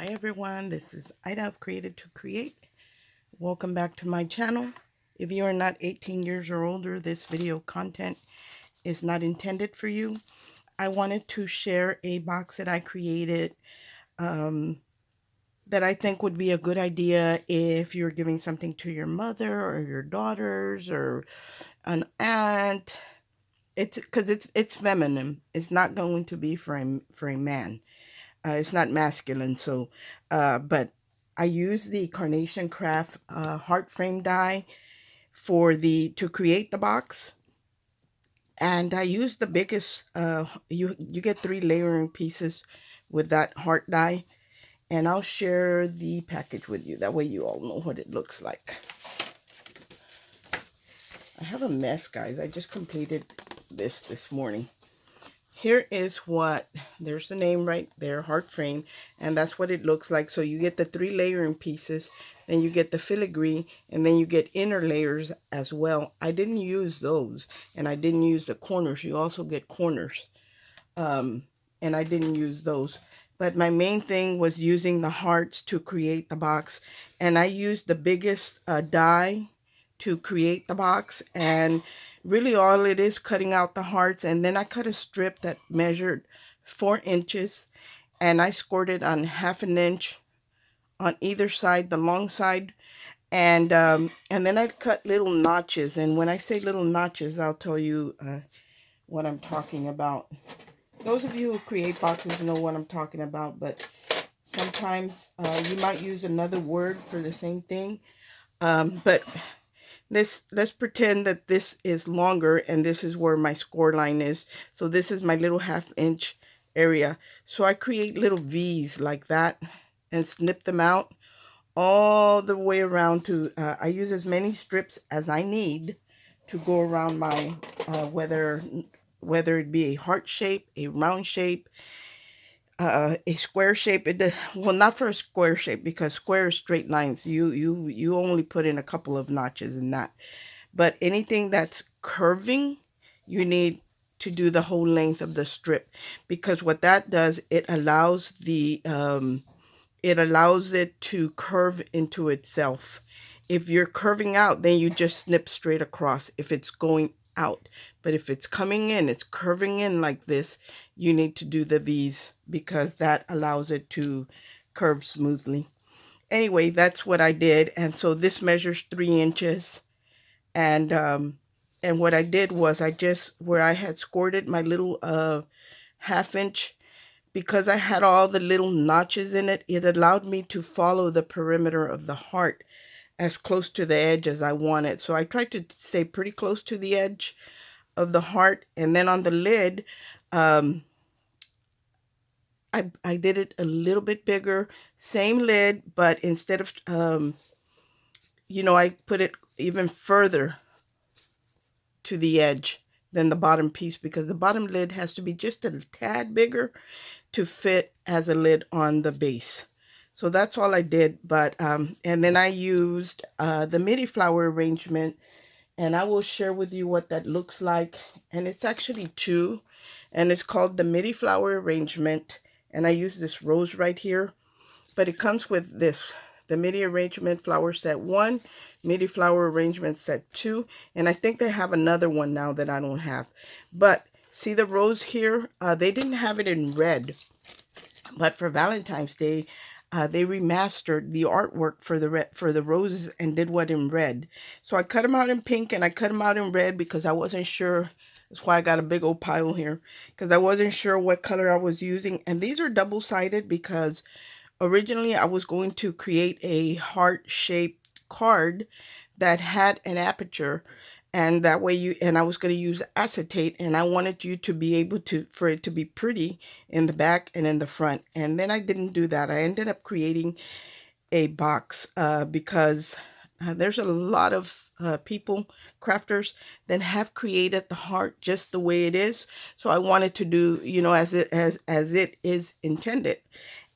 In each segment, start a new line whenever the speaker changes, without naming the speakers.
Hi everyone, this is Ida of Created to Create. Welcome back to my channel. If you are not 18 years or older, this video content is not intended for you. I wanted to share a box that I created that I think would be a good idea if you're giving something to your mother or your daughters or an aunt. It's because it's feminine. It's not going to be for a man. It's not masculine, so but I use the Carnation Craft heart frame die to create the box, and I use the biggest. You get 3 layering pieces with that heart die, and I'll share the package with you. That way, you all know what it looks like. I have a mess, guys. I just completed this morning. Here is what, there's the name right there, heart frame, and that's what it looks like. So you get the 3 layering pieces, then you get the filigree, and then you get inner layers as well. I didn't use those, and I didn't use the corners. You also get corners, and I didn't use those. But my main thing was using the hearts to create the box, and I used the biggest die to create the box, and really all it is cutting out the hearts, and then I cut a strip that measured 4 inches, and I scored it on 1/2 inch on either side, the long side, and then I cut little notches. And when I say little notches, I'll tell you what I'm talking about. Those of you who create boxes know what I'm talking about, but sometimes you might use another word for the same thing. But let's pretend that this is longer and this is where my score line is. So this is my little 1/2 inch area. So I create little V's like that and snip them out all the way around to, I use as many strips as I need to go around my, whether it be a heart shape, a round shape, a square shape. Well, not for a square shape, because square is straight lines. You only put in a couple of notches in that. But anything that's curving, you need to do the whole length of the strip, because what that does, it allows it to curve into itself. If you're curving out, then you just snip straight across if it's going out. But if it's coming in, it's curving in like this, you need to do the V's, because that allows it to curve smoothly. Anyway, that's what I did. And so this measures 3 inches. And what I did was, where I had scored it, my little 1/2 inch, because I had all the little notches in it, it allowed me to follow the perimeter of the heart as close to the edge as I wanted. So I tried to stay pretty close to the edge of the heart. And then on the lid, I did it a little bit bigger, same lid, but instead of, I put it even further to the edge than the bottom piece, because the bottom lid has to be just a tad bigger to fit as a lid on the base. So that's all I did. But and then I used the midi flower arrangement, and I will share with you what that looks like. And it's actually 2, and it's called the midi flower arrangement. And I use this rose right here, but it comes with this, the midi arrangement flower set 1, midi flower arrangement set 2, and I think they have another one now that I don't have. But see the rose here, they didn't have it in red, but for Valentine's Day, they remastered the artwork for the roses and did what in red. So I cut them out in pink and I cut them out in red because I wasn't sure. That's why I got a big old pile here, because I wasn't sure what color I was using. And these are double-sided because originally I was going to create a heart-shaped card that had an aperture, and that way I was going to use acetate, and I wanted you to be able to, for it to be pretty in the back and in the front. And then I didn't do that. I ended up creating a box because there's a lot of people, crafters, that have created the heart just the way it is. So I wanted to do, as it is intended.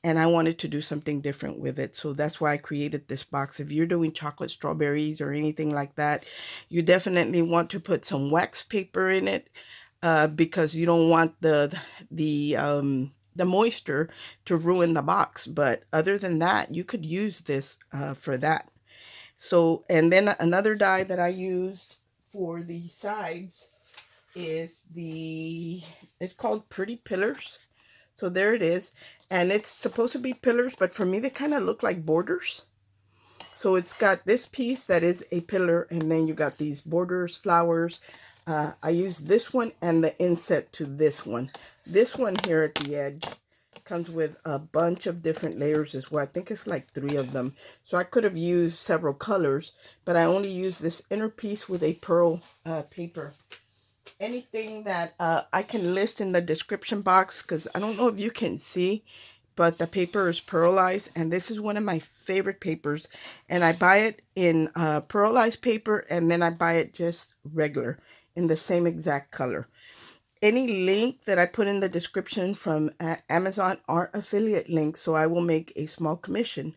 And I wanted to do something different with it. So that's why I created this box. If you're doing chocolate strawberries or anything like that, you definitely want to put some wax paper in it, because you don't want the the moisture to ruin the box. But other than that, you could use this for that. So, and then another die that I used for the sides is it's called Pretty Pillars. So there it is. And it's supposed to be pillars, but for me, they kind of look like borders. So it's got this piece that is a pillar, and then you got these borders, flowers. I use this one and the inset to this one. This one here at the edge comes with a bunch of different layers as well. I think it's like 3 of them. So I could have used several colors, but I only used this inner piece with a pearl paper. Anything that I can list in the description box, because I don't know if you can see, but the paper is pearlized, and this is one of my favorite papers, and I buy it in pearlized paper, and then I buy it just regular in the same exact color. Any link that I put in the description from Amazon are affiliate links, so I will make a small commission.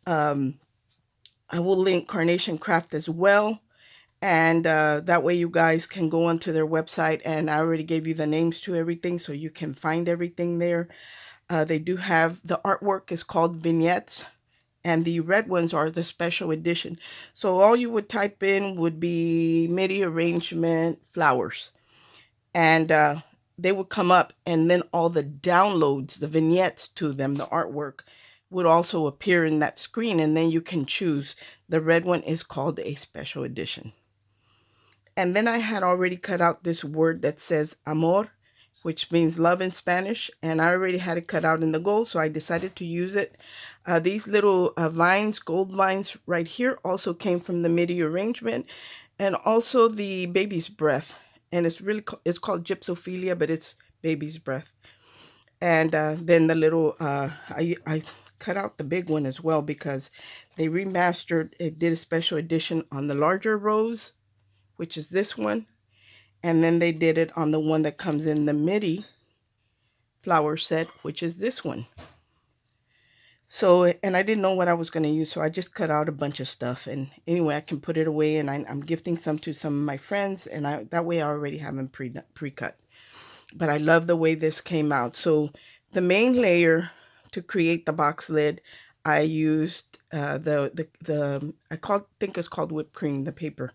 I will link Carnation Craft as well, and that way you guys can go onto their website, and I already gave you the names to everything, so you can find everything there. They do have, the artwork is called vignettes, and the red ones are the special edition. So all you would type in would be MIDI arrangement flowers, and they would come up, and then all the downloads, the vignettes to them, the artwork, would also appear in that screen, and then you can choose. The red one is called a special edition. And then I had already cut out this word that says amor, which means love in Spanish, and I already had it cut out in the gold, so I decided to use it. These little vines, gold vines right here, also came from the MIDI arrangement, and also the baby's breath. And it's called Gypsophilia, but it's baby's breath. And then the little, I cut out the big one as well, because they remastered, it did a special edition on the larger rose, which is this one. And then they did it on the one that comes in the MIDI flower set, which is this one. So, and I didn't know what I was going to use, so I just cut out a bunch of stuff. And anyway, I can put it away, and I'm gifting some to some of my friends, and that way I already have them pre-cut. But I love the way this came out. So the main layer to create the box lid, I used I think it's called whipped cream, the paper.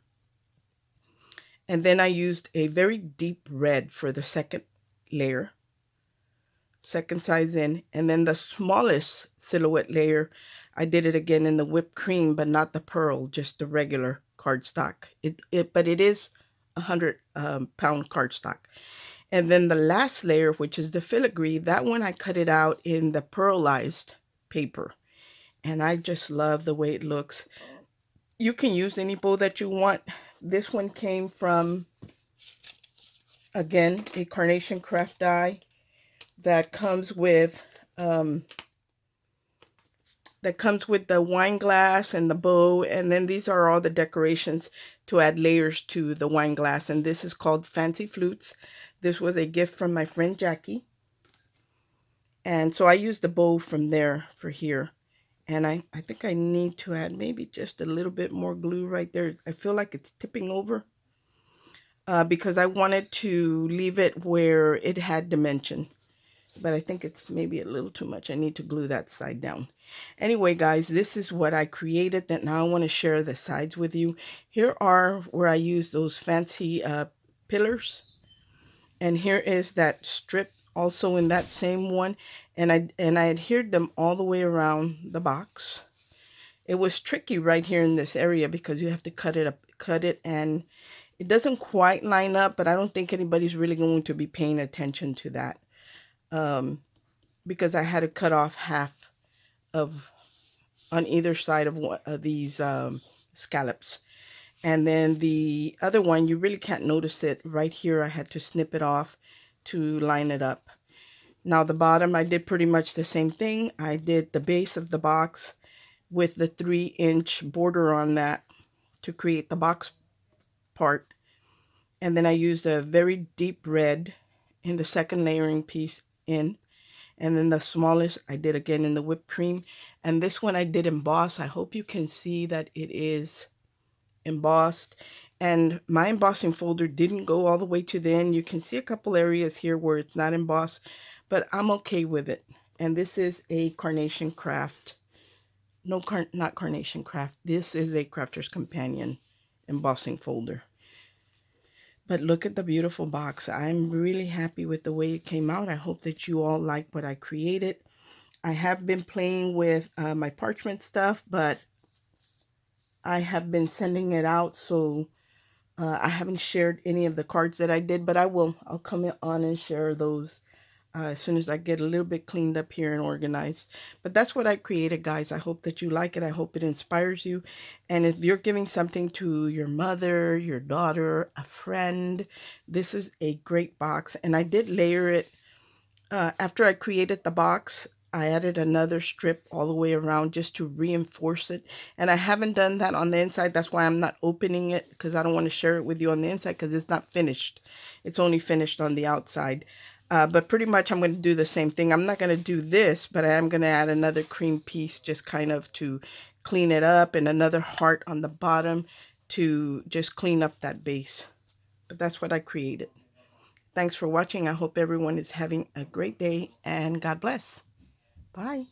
And then I used a very deep red for the second layer, second size in. And then the smallest silhouette layer, I did it again in the whipped cream, but not the pearl, just the regular cardstock. But it is 100-pound cardstock. And then the last layer, which is the filigree, that one I cut it out in the pearlized paper. And I just love the way it looks. You can use any bow that you want. This one came from, again, a Carnation Craft die that comes with the wine glass and the bow, and then these are all the decorations to add layers to the wine glass. And this is called Fancy Flutes. This was a gift from my friend Jackie, and so I used the bow from there for here. And I think I need to add maybe just a little bit more glue right there. I feel like it's tipping over because I wanted to leave it where it had dimension. But I think it's maybe a little too much. I need to glue that side down. Anyway, guys, this is what I created that now I want to share the sides with you. Here are where I use those fancy pillars. And here is that strip also in that same one, and I adhered them all the way around the box. It was tricky right here in this area because you have to cut it, and it doesn't quite line up, but I don't think anybody's really going to be paying attention to that because I had to cut off half of on either side of one of these scallops. And then the other one, you really can't notice it. Right here, I had to snip it off to line it up. Now the bottom, I did pretty much the same thing. I did the base of the box with the 3-inch border on that to create the box part. And then I used a very deep red in the second layering piece in. And then the smallest I did again in the whipped cream. And this one I did emboss. I hope you can see that it is embossed, and my embossing folder didn't go all the way to the end. You can see a couple areas here where it's not embossed, but I'm okay with it. And this is a Carnation Craft. No, not Carnation Craft. This is a Crafter's Companion embossing folder. But look at the beautiful box. I'm really happy with the way it came out. I hope that you all like what I created. I have been playing with my parchment stuff, but I have been sending it out, so I haven't shared any of the cards that I did, but I will. I'll come on and share those as soon as I get a little bit cleaned up here and organized. But that's what I created, guys. I hope that you like it. I hope it inspires you. And if you're giving something to your mother, your daughter, a friend, this is a great box. And I did layer it. After I created the box, I added another strip all the way around just to reinforce it. And I haven't done that on the inside. That's why I'm not opening it, because I don't want to share it with you on the inside because it's not finished. It's only finished on the outside. But pretty much I'm going to do the same thing. I'm not going to do this, but I am going to add another cream piece just kind of to clean it up, and another heart on the bottom to just clean up that base. But that's what I created. Thanks for watching. I hope everyone is having a great day, and God bless. Bye.